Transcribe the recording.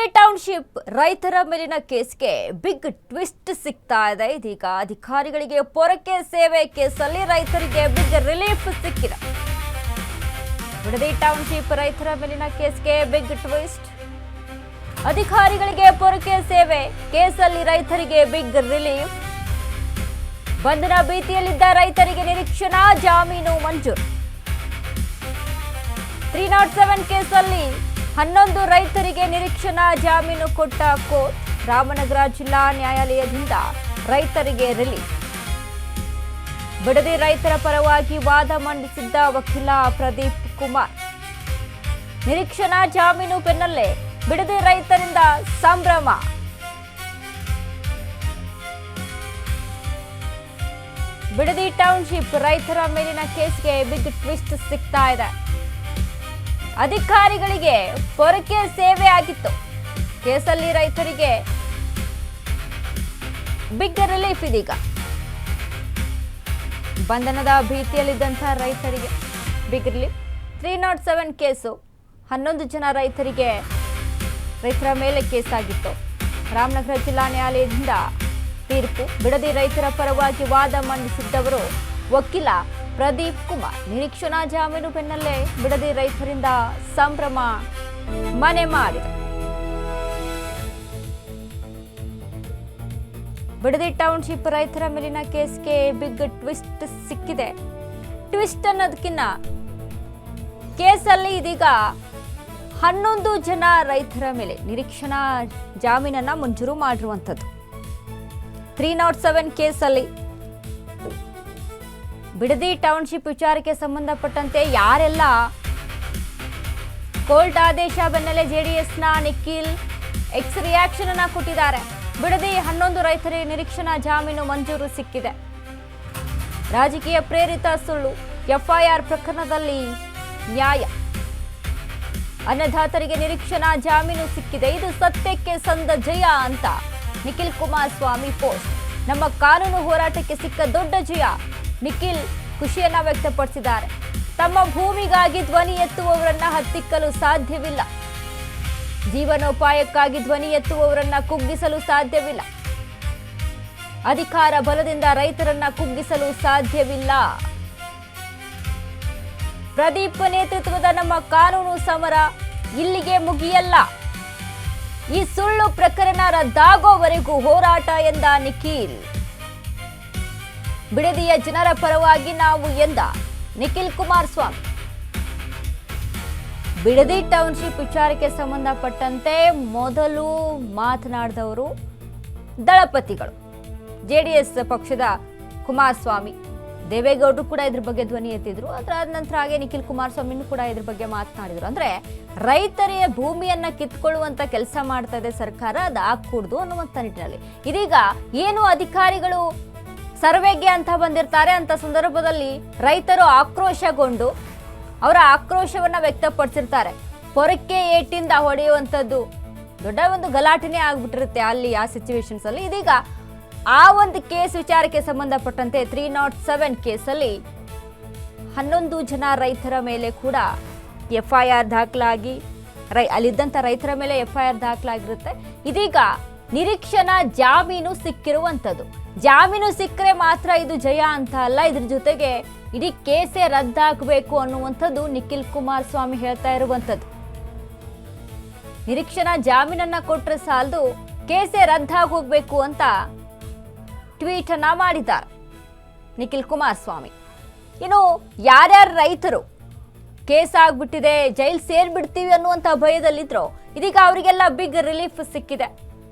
Bidadi township ರೈತರ ಮೇಲಿನ ಕೇಸ್ಗೆ big twist ಸಿಗ್ತಾ ಇದೆ. ಇದೀಗ ಅಧಿಕಾರಿಗಳಿಗೆ ಪೊರಕೆ ಸೇವೆ ಕೇಸಲ್ಲಿ ರೈತರಿಗೆ ಬಿಗ್ ರಿಲೀಫ್ ಸಿಕ್ಕಿದೆ. ಬಿಡದಿ ಟೌನ್ಶಿಪ್ ರೈತರ ಮೇಲಿನ ಕೇಸ್ಗೆ ಬಿಗ್ ಟ್ವಿಸ್ಟ್. ಅಧಿಕಾರಿಗಳಿಗೆ ಪೊರಕೆ ಸೇವೆ ಕೇಸಲ್ಲಿ ರೈತರಿಗೆ ಬಿಗ್ ರಿಲೀಫ್. ಬಂಧನ ಭೀತಿಯಲ್ಲಿದ್ದ ರೈತರಿಗೆ ನಿರೀಕ್ಷಣಾ ಜಾಮೀನು ಮಂಜೂರು. 307 ಕೇಸಲ್ಲಿ 11 ರೈತರಿಗೆ ನಿರೀಕ್ಷಣಾ ಜಾಮೀನು ಕೊಟ್ಟ ಕೋರ್ಟ್. ರಾಮನಗರ ಜಿಲ್ಲಾ ನ್ಯಾಯಾಲಯದಿಂದ ರೈತರಿಗೆ ರಿಲೀಫ್. ಬಿಡದಿ ರೈತರ ಪರವಾಗಿ ವಾದ ಮಂಡಿಸಿದ್ದ ವಕೀಲ ಪ್ರದೀಪ್ ಕುಮಾರ್. ನಿರೀಕ್ಷಣಾ ಜಾಮೀನು ಬೆನ್ನಲ್ಲೇ ಬಿಡದಿ ರೈತರಿಂದ ಸಂಭ್ರಮ. ಬಿಡದಿ ಟೌನ್ಶಿಪ್ ರೈತರ ಮೇಲಿನ ಕೇಸ್ಗೆ ಬಿಗ್ ಟ್ವಿಸ್ಟ್ ಸಿಗ್ತಾ ಇದೆ. ಅಧಿಕಾರಿಗಳಿಗೆ ಪೊರಕೆ ಸೇವೆ ಆಗಿತ್ತು. ಕೇಸಲ್ಲಿ ರೈತರಿಗೆ ಬಿಗ್ ರಿಲೀಫ್. ಇದೀಗ ಬಂಧನದ ಭೀತಿಯಲ್ಲಿದ್ದಂತಹ ರೈತರಿಗೆ ಬಿಗ್ ರಿಲೀಫ್. 307 ಕೇಸು 11 ಜನ ರೈತರ ಮೇಲೆ ಕೇಸಾಗಿತ್ತು. ರಾಮನಗರ ಜಿಲ್ಲಾ ನ್ಯಾಯಾಲಯದಿಂದ ತೀರ್ಪು. ಬಿಡದಿ ರೈತರ ಪರವಾಗಿ ವಾದ ಮಂಡಿಸಿದ್ದವರು ವಕೀಲ ಪ್ರದೀಪ್ ಕುಮಾರ್. ನಿರೀಕ್ಷಣಾ ಜಾಮೀನು ಬೆನ್ನಲ್ಲೇ ಬಿಡದಿ ರೈತರಿಂದ ಸಂಭ್ರಮ ಮನೆ ಮಾಡಿದೆ. ಬಿಡದಿ ಟೌನ್ಶಿಪ್ ರೈತರ ಮೇಲಿನ ಕೇಸ್ಗೆ ಬಿಗ್ ಟ್ವಿಸ್ಟ್ ಸಿಕ್ಕಿದೆ. ಟ್ವಿಸ್ಟ್ ಅನ್ನೋದಕ್ಕಿಂತ ಕೇಸಲ್ಲಿ ಇದೀಗ 11 ಜನ ರೈತರ ಮೇಲೆ ನಿರೀಕ್ಷಣಾ ಜಾಮೀನನ್ನ ಮಂಜೂರು ಮಾಡಿರುವಂಥದ್ದು. 307 ಕೇಸಲ್ಲಿ ಬಿಡದಿ ಟೌನ್ಶಿಪ್ ವಿಚಾರಕ್ಕೆ ಸಂಬಂಧಪಟ್ಟಂತೆ ಯಾರೆಲ್ಲ ಕೋರ್ಟ್ ಆದೇಶ ಬೆನ್ನಲ್ಲೇ ಜೆಡಿಎಸ್ನ ನಿಖಿಲ್ ಎಕ್ಸ್ ರಿಯಾಕ್ಷನ್ ಅನ್ನ ಕೊಟ್ಟಿದ್ದಾರೆ. ಬಿಡದಿ 11 ರೈತರಿಗೆ ನಿರೀಕ್ಷಣಾ ಜಾಮೀನು ಮಂಜೂರು ಸಿಕ್ಕಿದೆ. ರಾಜಕೀಯ ಪ್ರೇರಿತ ಸುಳ್ಳು ಎಫ್ಐಆರ್ ಪ್ರಕರಣದಲ್ಲಿ ನ್ಯಾಯ. ಅನ್ನದಾತರಿಗೆ ನಿರೀಕ್ಷಣಾ ಜಾಮೀನು ಸಿಕ್ಕಿದೆ. ಇದು ಸತ್ಯಕ್ಕೆ ಸಂದ ಜಯ ಅಂತ ನಿಖಿಲ್ ಕುಮಾರಸ್ವಾಮಿ ಪೋಸ್ಟ್. ನಮ್ಮ ಕಾನೂನು ಹೋರಾಟಕ್ಕೆ ಸಿಕ್ಕ ದೊಡ್ಡ ಜಯ. ನಿಖಿಲ್ ಖುಷಿಯನ್ನ ವ್ಯಕ್ತಪಡಿಸಿದ್ದಾರೆ. ತಮ್ಮ ಭೂಮಿಗಾಗಿ ಧ್ವನಿ ಎತ್ತುವವರನ್ನ ಹತ್ತಿಕ್ಕಲು ಸಾಧ್ಯವಿಲ್ಲ. ಜೀವನೋಪಾಯಕ್ಕಾಗಿ ಧ್ವನಿ ಎತ್ತುವವರನ್ನ ಕುಗ್ಗಿಸಲು ಸಾಧ್ಯವಿಲ್ಲ. ಅಧಿಕಾರ ಬಲದಿಂದ ರೈತರನ್ನ ಕುಗ್ಗಿಸಲು ಸಾಧ್ಯವಿಲ್ಲ. ಪ್ರದೀಪ್ ನೇತೃತ್ವದ ನಮ್ಮ ಕಾನೂನು ಸಮರ ಇಲ್ಲಿಗೆ ಮುಗಿಯಲ್ಲ. ಈ ಸುಳ್ಳು ಪ್ರಕರಣ ರದ್ದಾಗೋವರೆಗೂ ಹೋರಾಟ ಎಂದ ನಿಖಿಲ್. ಬಿಡದಿಯ ಜನರ ಪರವಾಗಿ ನಾವು ಎಂದ ನಿಖಿಲ್ ಕುಮಾರಸ್ವಾಮಿ. ಬಿಡದಿ ಟೌನ್ಶಿಪ್ ವಿಚಾರಕ್ಕೆ ಸಂಬಂಧಪಟ್ಟಂತೆ ಮೊದಲು ಮಾತನಾಡಿದವರು ದಳಪತಿಗಳು, ಜೆಡಿಎಸ್ ಪಕ್ಷದ ಕುಮಾರಸ್ವಾಮಿ. ದೇವೇಗೌಡರು ಕೂಡ ಇದ್ರ ಬಗ್ಗೆ ಧ್ವನಿ ಎತ್ತಿದ್ರು. ಅದಾದ ನಂತರ ಹಾಗೆ ನಿಖಿಲ್ ಕುಮಾರಸ್ವಾಮಿನೂ ಕೂಡ ಇದ್ರ ಬಗ್ಗೆ ಮಾತನಾಡಿದ್ರು. ಅಂದ್ರೆ ರೈತರ ಭೂಮಿಯನ್ನ ಕಿತ್ಕೊಳ್ಳುವಂತ ಕೆಲಸ ಮಾಡ್ತಾ ಇದೆ ಸರ್ಕಾರ, ಅದು ಆಗ್ಕೂಡ್ದು ಅನ್ನುವಂತ ನಿಟ್ಟಿನಲ್ಲಿ ಇದೀಗ ಏನು ಅಧಿಕಾರಿಗಳು ಸರ್ವೆಗೆ ಅಂತ ಬಂದಿರ್ತಾರೆ ಅಂತ ಸಂದರ್ಭದಲ್ಲಿ ರೈತರು ಆಕ್ರೋಶಗೊಂಡು ಅವರ ಆಕ್ರೋಶವನ್ನ ವ್ಯಕ್ತಪಡಿಸಿರ್ತಾರೆ. ಪೊರಕೆ ಏಟಿಂದ ಹೊಡೆಯುವಂಥದ್ದು ದೊಡ್ಡ ಒಂದು ಗಲಾಟೆನೇ ಆಗ್ಬಿಟ್ಟಿರುತ್ತೆ ಅಲ್ಲಿ ಆ ಸಿಚುವೇಶನ್ಸ್ ಅಲ್ಲಿ. ಇದೀಗ ಆ ಒಂದು ಕೇಸ್ ವಿಚಾರಕ್ಕೆ ಸಂಬಂಧಪಟ್ಟಂತೆ 307 ಕೇಸಲ್ಲಿ 11 ಜನ ರೈತರ ಮೇಲೆ ಕೂಡ ಎಫ್ಐಆರ್ ದಾಖಲಾಗಿ ಅಲ್ಲಿದ್ದಂಥ ರೈತರ ಮೇಲೆ ಎಫ್ಐಆರ್ ದಾಖಲಾಗಿರುತ್ತೆ. ಇದೀಗ ನಿರೀಕ್ಷಣಾ ಜಾಮೀನು ಸಿಕ್ಕಿರುವಂಥದ್ದು. ಜಾಮೀನು ಸಿಕ್ಕರೆ ಮಾತ್ರ ಇದು ಜಯ ಅಂತ ಅಲ್ಲ, ಇದ್ರ ಜೊತೆಗೆ ಇಡೀ ಕೇಸೇ ರದ್ದಾಗಬೇಕು ಅನ್ನುವಂಥದ್ದು ನಿಖಿಲ್ ಕುಮಾರಸ್ವಾಮಿ ಹೇಳ್ತಾ ಇರುವಂಥದ್ದು. ನಿರೀಕ್ಷಣಾ ಜಾಮೀನನ್ನ ಕೊಟ್ಟರೆ ಸಾಲದು, ಕೇಸೇ ರದ್ದಾಗಿ ಹೋಗ್ಬೇಕು ಅಂತ ಟ್ವೀಟ್ ಅನ್ನ ಮಾಡಿದ್ದಾರೆ ನಿಖಿಲ್ ಕುಮಾರಸ್ವಾಮಿ. ಇನ್ನು ಯಾರ್ಯಾರು ರೈತರು ಕೇಸ್ ಆಗ್ಬಿಟ್ಟಿದೆ ಜೈಲ್ ಸೇರ್ಬಿಡ್ತೀವಿ ಅನ್ನುವಂಥ ಭಯದಲ್ಲಿದ್ರು ಇದೀಗ ಅವರಿಗೆಲ್ಲ ಬಿಗ್ ರಿಲೀಫ್ ಸಿಕ್ಕಿದೆ.